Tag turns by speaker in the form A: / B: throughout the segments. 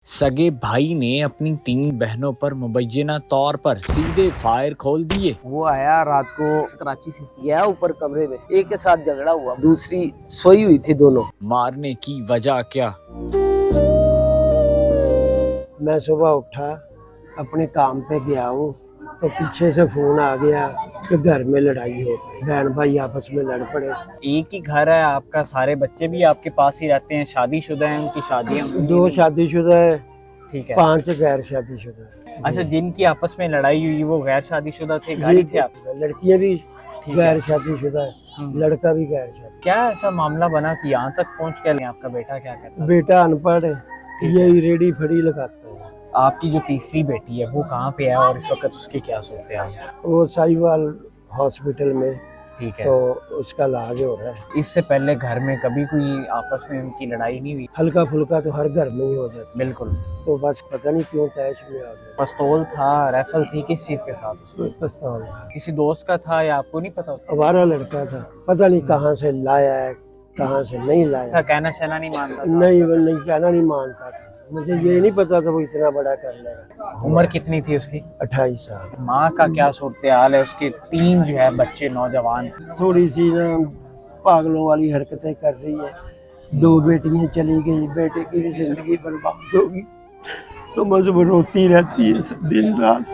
A: सगे भाई ने अपनी 3 बहनों पर मुबैना तौर पर सीधे फायर खोल दिए।
B: वो आया रात को कराची से, गया ऊपर कमरे में, एक के साथ झगड़ा हुआ, दूसरी सोई हुई थी दोनों।
A: मारने की वजह क्या?
C: मैं सुबह उठा, अपने काम पे गया हूँ तो पीछे से फोन आ गया कि घर में लड़ाई हो गई, बहन भाई आपस में लड़ पड़े।
D: एक ही घर है आपका, सारे बच्चे भी आपके पास ही रहते हैं, शादीशुदा हैं, उनकी शादियां?
C: 2 शादीशुदा है,
D: ठीक है।
C: 5 गैर शादीशुदा है।
D: अच्छा, जिनकी आपस में लड़ाई हुई वो गैर शादीशुदा थे, गाड़ी थे आप?
C: लड़कियां भी गैर शादीशुदा है, लड़का भी गैर शादी।
D: क्या ऐसा मामला बना कि यहाँ तक पहुँच गए? आपका बेटा क्या कहता है?
C: बेटा अनपढ़ है, यही रेडी फड़ी लगाता है।
D: आपकी जो तीसरी बेटी है वो कहाँ पे है और इस वक्त उसकी क्या सूरत है?
C: वो साहिवाल हॉस्पिटल में,
D: ठीक है।
C: तो उसका इलाज हो रहा है।
D: इससे पहले घर में कभी कोई आपस में उनकी लड़ाई नहीं हुई?
C: हल्का फुल्का तो हर घर में ही हो जाता
D: बिल्कुल।
C: है, तो बस पता नहीं क्यों तैश में आ गया।
D: पिस्तौल था, राइफल थी, किस चीज के साथ उसमें?
C: पिस्तौल था,
D: किसी दोस्त का था या आपको नहीं पता?
C: हमारा लड़का था, पता नहीं कहाँ से लाया है, कहाँ से नहीं लाया।
D: कहना शहना नहीं मानता था?
C: नहीं, वो नहीं कहना नहीं मानता था। मुझे ये नहीं पता था वो इतना बड़ा कर लेगा।
D: उम्र कितनी थी उसकी?
C: 28 साल।
D: माँ का क्या सूरत हाल है? उसके 3 जो है बच्चे नौजवान।
C: थोड़ी सी ना पागलों वाली हरकतें कर रही है। 2 बेटियां चली गई, बेटे की भी जिंदगी बर्बाद होगी, तो मुझे वो रोती रहती है सब दिन रात।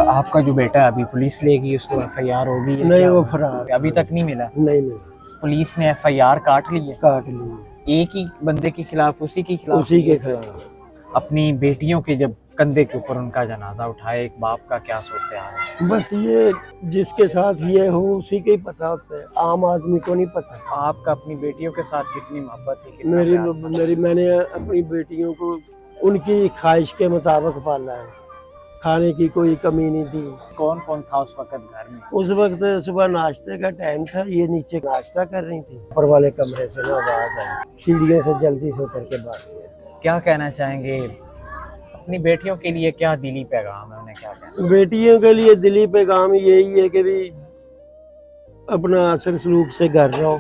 D: आपका जो बेटा है अभी पुलिस लेगी, उसको FIR होगी?
C: नहीं, वो फरार,
D: अभी तक नहीं मिला?
C: नहीं मिला।
D: पुलिस ने FIR काट ली है?
C: काट ली,
D: एक ही बंदे के खिलाफ, उसी के खिलाफ?
C: उसी के खिलाफ।
D: अपनी बेटियों के जब कंधे के ऊपर उनका जनाजा उठाए, एक बाप का क्या सोचते हैं?
C: बस ये जिसके साथ ये हो उसी के ही पता होता है, आम आदमी को नहीं पता।
D: आपका अपनी बेटियों के साथ कितनी मोहब्बत थी? कितना प्यार?
C: मैंने अपनी बेटियों को उनकी ख्वाहिश के मुताबिक पाला है, खाने की कोई कमी नहीं थी।
D: कौन कौन था उस वक्त घर में?
C: उस वक्त सुबह नाश्ते का टाइम था, ये नीचे नाश्ता कर रही थी, ऊपर वाले कमरे से ना आवाज आई, सीढ़ियों से जल्दी से उतर के बाहर गया।
D: क्या कहना चाहेंगे अपनी बेटियों के लिए? क्या दिली पैगाम है उन्हें? क्या कहना?
C: बेटियों के लिए दिली पैगाम यही है कि भी अपना असर सलूक से घर रहो,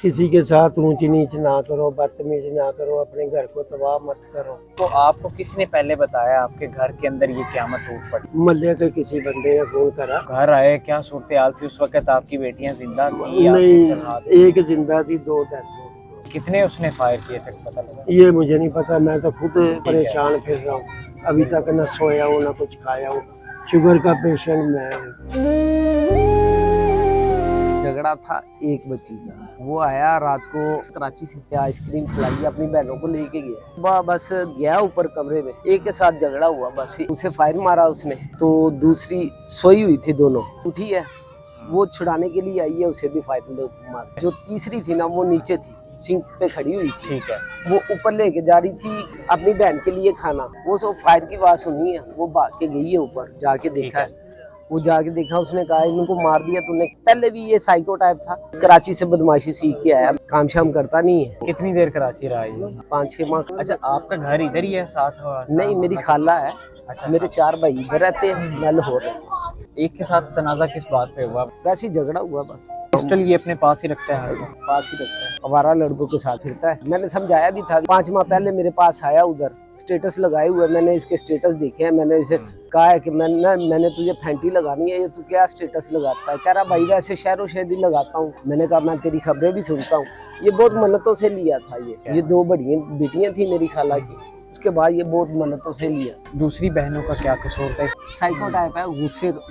C: किसी के साथ ऊंच नीच ना करो, बदतमीज ना करो, अपने घर को तबाह मत करो।
D: तो आपको किसने पहले बताया आपके घर के अंदर ये क़यामत टूट पड़ी?
C: मोहल्ले के किसी बंदे ने फोन करा।
D: घर आए, क्या सूरत हाल थी उस वक्त? आपकी बेटियां जिंदा थी या
C: नहीं,
D: हाथ?
C: एक जिंदा थी, 2 डेथ हो गई।
D: कितने उसने फायर किए थे पता लगा?
C: ये मुझे नहीं पता, मैं तो खुद परेशान फिर रहा हूँ, अभी तक न सोया हूँ न कुछ खाया हूँ। शुगर का पेशेंट मैं हूँ।
B: झगड़ा था एक बच्ची का, वो आया रात को कराची से, आइसक्रीम खिलाई, अपनी बहनों को लेके गया। बस गया ऊपर कमरे में, एक के साथ झगड़ा हुआ, बस उसे फायर मारा उसने, तो दूसरी सोई हुई थी, दोनों उठी है, वो छुड़ाने के लिए आई है, उसे भी फायर मारा। जो तीसरी थी ना, वो नीचे थी, सिंक पे खड़ी हुई थी,
D: ठीक है।
B: वो ऊपर लेके जा रही थी अपनी बहन के लिए खाना। वो सब फायर की आवाज सुनी है, वो भाग के गई है ऊपर, जाके देखा है। वो जाके देखा, उसने कहा इनको मार दिया तूने। पहले भी ये साइको टाइप था, कराची से बदमाशी सीख के आया, काम शाम करता नहीं है।
D: कितनी देर कराची रहा ये?
B: 5-6 माह।
D: अच्छा, आपका घर इधर ही है साथ?
B: नहीं, मेरी खाला है।
D: अच्छा,
B: मेरे 4 भाई इधर रहते हैं, मैं लाहौर रहता हूँ।
D: एक के साथ तनाजा किस बात पे हुआ?
B: वैसे ही झगड़ा हुआ बस।
D: पिस्टल ये अपने पास ही रखता है?
B: पास ही रखता है, आवारा लड़कों के साथ फिरता है। मैंने समझाया भी था, 5 माह पहले मेरे पास आया उधर, स्टेटस लगाए हुए, मैंने इसके स्टेटस देखे हैं। मैंने इसे कहा है कि मैंने तुझे फैंटी लगानी है, ये तू क्या स्टेटस लगाता है? कह रहा भाई वैसे शहरों शहरी लगाता हूँ। मैंने कहा मैं तेरी खबरें भी सुनता हूँ। ये बहुत मन्नतों से लिया था, ये 2 बड़ी बेटियां थी मेरी खाला की, उसके बाद ये बहुत मन्नतों से लिया।
D: दूसरी बहनों का क्या कसूर था?
B: साइको टाइप है,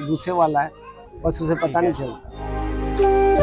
B: गुस्से वाला है, बस उसे पता नहीं चलता।